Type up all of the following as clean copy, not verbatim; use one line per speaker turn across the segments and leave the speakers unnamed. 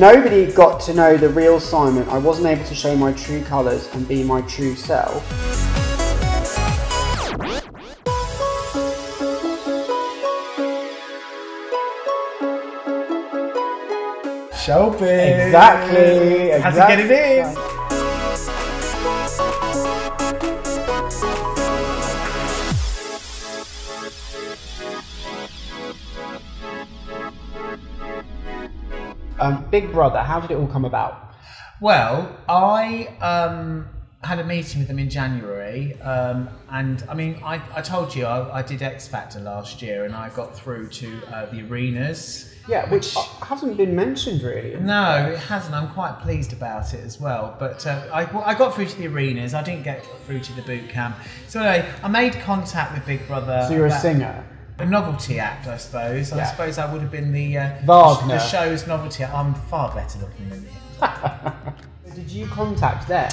nobody got to know the real Simon. I wasn't able to show my true colours and be my true self.
Shopping.
Exactly.
How's it getting in?
Big Brother, how did it all come about?
Well, I had a meeting with them in January, and I mean, I told you I did X Factor last year, and I got through to the arenas.
Yeah, which hasn't been mentioned really.
No, it hasn't. I'm quite pleased about it as well. But I got through to the arenas. I didn't get through to the boot camp. So anyway, I made contact with Big Brother.
So you're a singer?
A novelty act, I suppose.
Yeah.
I suppose I would have been the
Wagner.
The show's novelty act. I'm far better looking than him.
Did you contact them,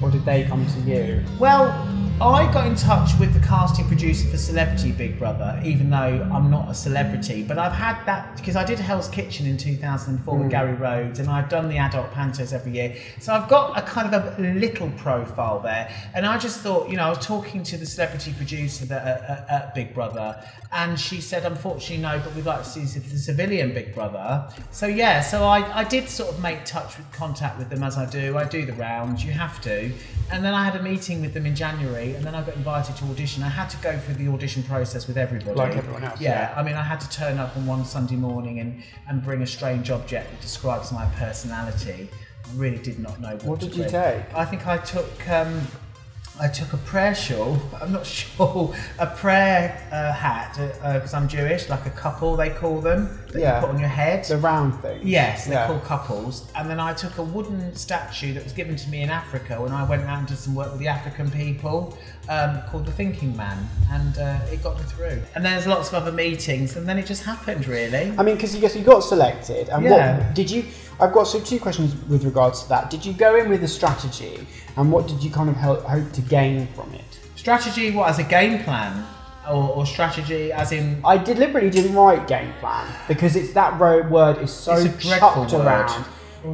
or did they come to you?
Well, I got in touch with the casting producer for Celebrity Big Brother, even though I'm not a celebrity. But I've had that because I did Hell's Kitchen in 2004 with Gary Rhodes, and I've done the adult pantos every year. So I've got a kind of a little profile there. And I just thought, you know, I was talking to the celebrity producer at Big Brother, and she said, unfortunately, no, but we'd like to see the civilian Big Brother. So yeah, so I did sort of make contact with them as I do. I do the rounds, you have to. And then I had a meeting with them in January, and then I got invited to audition. I had to go through the audition process with everybody.
Like everyone else.
Yeah, I mean, I had to turn up on one Sunday morning and bring a strange object that describes my personality. I really did not know what to
did you
bring.
take?
I think I took a prayer shawl, I'm not sure, a prayer hat, because I'm Jewish, like a couple they call them, that you put on your head.
The round thing.
Yes, they're called couples. And then I took a wooden statue that was given to me in Africa when I went out and did some work with the African people, called The Thinking Man, and it got me through. And there's lots of other meetings, and then it just happened, really.
I mean, because you got selected, and what did you... I've got two questions with regards to that. Did you go in with a strategy, and what did you kind of hope to gain from it?
Strategy, what, as a game plan? Or strategy as in...
I deliberately didn't write game plan, because it's that word is so chucked around.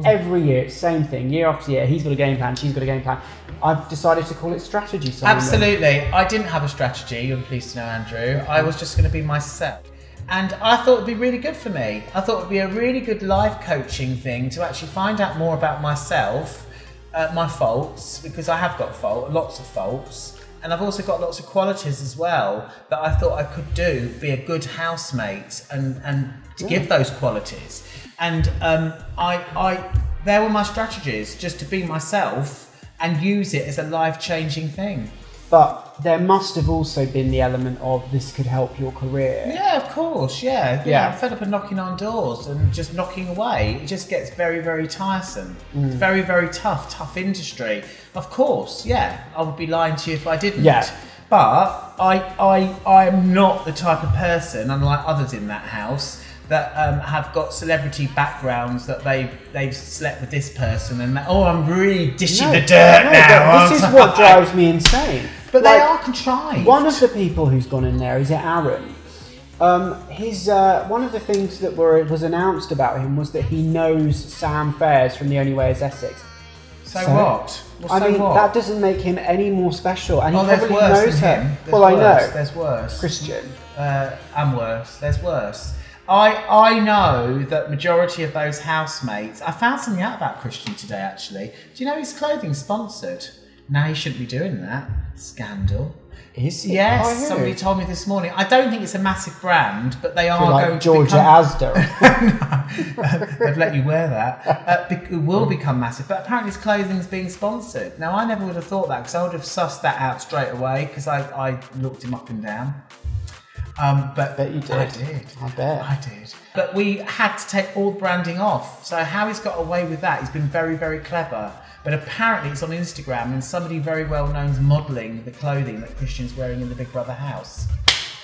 Every year, it's the same thing, year after year. He's got a game plan, she's got a game plan. I've decided to call it strategy.
Absolutely. I didn't have a strategy, you're pleased to know, Andrew. I was just going to be myself. And I thought it'd be really good for me. I thought it'd be a really good life coaching thing to actually find out more about myself, my faults, because I have got lots of faults, and I've also got lots of qualities as well that I thought I could be a good housemate and to give those qualities. And there were my strategies, just to be myself and use it as a life-changing thing.
But there must have also been the element of this could help your career.
Yeah, of course, yeah. I'm fed up of knocking on doors and just knocking away. It just gets very, very tiresome. It's very, very tough industry. Of course, yeah, I would be lying to you if I didn't.
Yeah.
But I am not the type of person, unlike others in that house, that have got celebrity backgrounds, that they've slept with this person and that, I'm really dishing the dirt now.
This is what drives me insane.
But they are contrived.
One of the people who's gone in there is Aaron. One of the things that was announced about him was that he knows Sam Fairs from The Only Way Is Essex.
So what?
That doesn't make him any more special, and he probably
worse
knows
than
her.
him.
Well, I know.
There's worse.
Christian.
And worse. There's worse. I know that majority of those housemates... I found something out about Christian today, actually. Do you know his clothing's sponsored? No, he shouldn't be doing that. Scandal.
Is he?
Yes, somebody told me this morning. I don't think it's a massive brand, but they are going to
Georgia Asda.
They'd let you wear that. It will become massive, but apparently his clothing's being sponsored. Now, I never would have thought that, because I would have sussed that out straight away, because I looked him up and down. But
bet you did.
I did.
I bet.
I did. But we had to take all the branding off. So how he's got away with that, he's been very, very clever. But apparently it's on Instagram, and somebody very well known is modelling the clothing that Christian's wearing in the Big Brother house.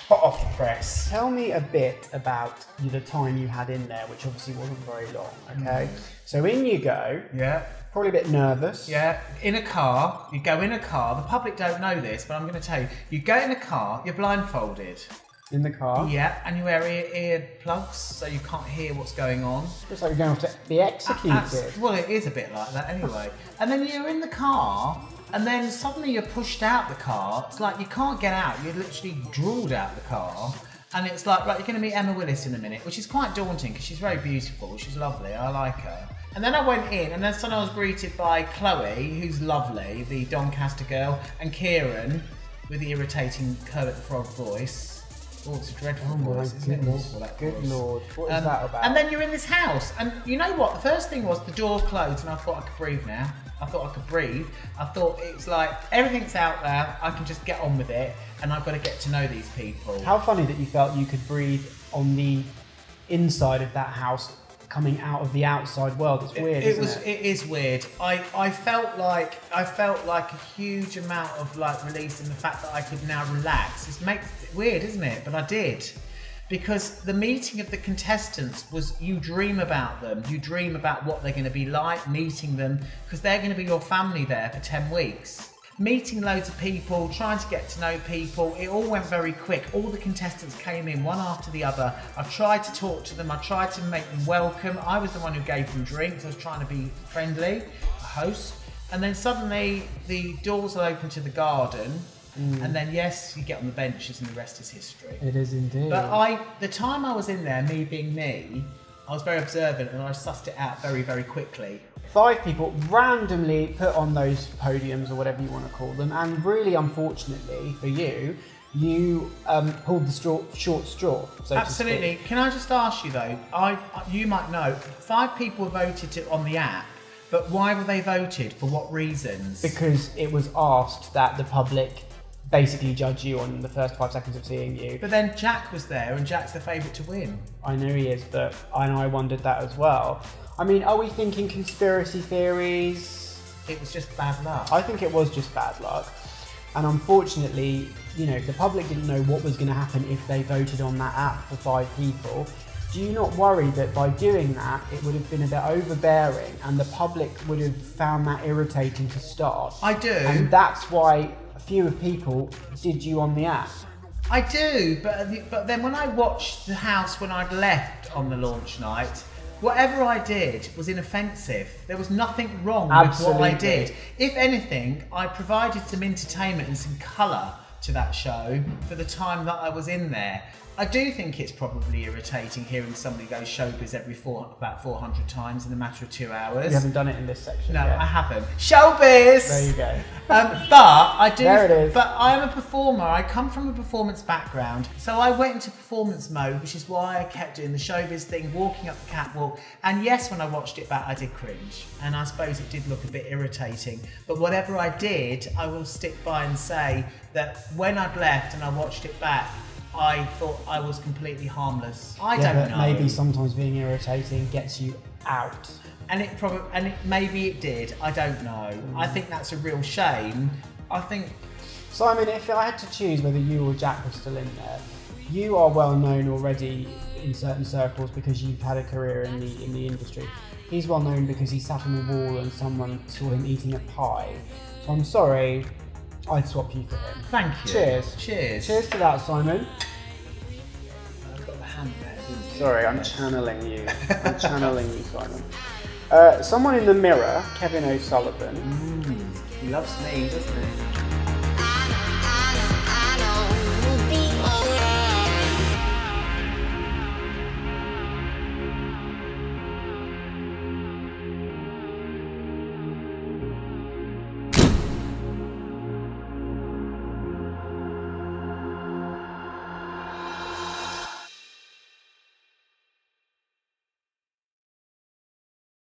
Hot off the press.
Tell me a bit about the time you had in there, which obviously wasn't very long, okay? So in you go.
Yeah.
Probably a bit nervous.
Yeah, in a car, you go in a car, the public don't know this, but I'm going to tell you, you go in a car, you're blindfolded.
In the car?
Yeah, and you wear ear plugs so you can't hear what's going on.
Looks like you're going to have to be executed.
Well, it is a bit like that anyway. And then you're in the car, and then suddenly you're pushed out the car. It's like you can't get out. You're literally drooled out the car. And it's like, right, you're going to meet Emma Willis in a minute, which is quite daunting because she's very beautiful. She's lovely. I like her. And then I went in, and then suddenly I was greeted by Chloe, who's lovely, the Doncaster girl, and Kieran, with the irritating Kermit the Frog voice. Oh, it's a dreadful voice, isn't it? Awful, that
Good
voice.
Lord, what is that about?
And then you're in this house, and you know what? The first thing was the doors closed, and I thought I could breathe now. I thought I could breathe. I thought it's like everything's out there. I can just get on with it, and I've got to get to know these people.
How funny that you felt you could breathe on the inside of that house, coming out of the outside world. It's weird. It
is weird. I felt like a huge amount of like release in the fact that I could now relax. It makes it weird, isn't it? But I did. Because the meeting of the contestants was, you dream about them, you dream about what they're going to be like, meeting them, because they're going to be your family there for 10 weeks. Meeting loads of people, trying to get to know people, it all went very quick. All the contestants came in one after the other. I tried to talk to them, I tried to make them welcome. I was the one who gave them drinks, I was trying to be friendly, a host. And then suddenly the doors will open to the garden. And then yes, you get on the benches and the rest is history.
It is indeed.
But the time I was in there, me being me, I was very observant and I sussed it out very, very quickly.
5 people randomly put on those podiums or whatever you want to call them, and really unfortunately for you, you pulled the short straw, so
Absolutely.
to speak.
Can I just ask you though, you might know, 5 people voted on the app, but why were they voted? For what reasons?
Because it was asked that the public basically judge you on the first 5 seconds of seeing you.
But then Jack was there, and Jack's the favourite to win.
I know he is, but I wondered that as well. I mean, are we thinking conspiracy theories?
It was just bad luck.
I think it was just bad luck. And unfortunately, you know, the public didn't know what was going to happen if they voted on that app for 5 people. Do you not worry that by doing that, it would have been a bit overbearing and the public would have found that irritating to start?
I do.
And that's why fewer people did you on the app.
I do, but then when I watched the house when I'd left on the launch night, whatever I did was inoffensive. There was nothing wrong with what I did. If anything, I provided some entertainment and some colour to that show for the time that I was in there. I do think it's probably irritating hearing somebody go showbiz about 400 times in a matter of 2 hours.
You haven't done it in this section.
No,
yet.
I haven't. Showbiz!
There you go.
But I do.
There it is.
But I am a performer. I come from a performance background, so I went into performance mode, which is why I kept doing the showbiz thing, walking up the catwalk. And yes, when I watched it back, I did cringe, and I suppose it did look a bit irritating. But whatever I did, I will stick by and say that when I'd left and I watched it back, I thought I was completely harmless. I don't know.
Maybe sometimes being irritating gets you out.
And maybe it did. I don't know. I think that's a real shame. I think.
Simon, if I had to choose whether you or Jack were still in there, you are well known already in certain circles because you've had a career in the industry. He's well known because he sat on the wall and someone saw him eating a pie. So I'm sorry, I'd swap you for him.
Thank you.
Cheers.
Cheers.
Cheers to that, Simon.
I've got the hand there, didn't you?
Sorry, I'm channeling you. I'm channeling you, Simon. Someone in the mirror, Kevin O'Sullivan.
He loves me, doesn't he?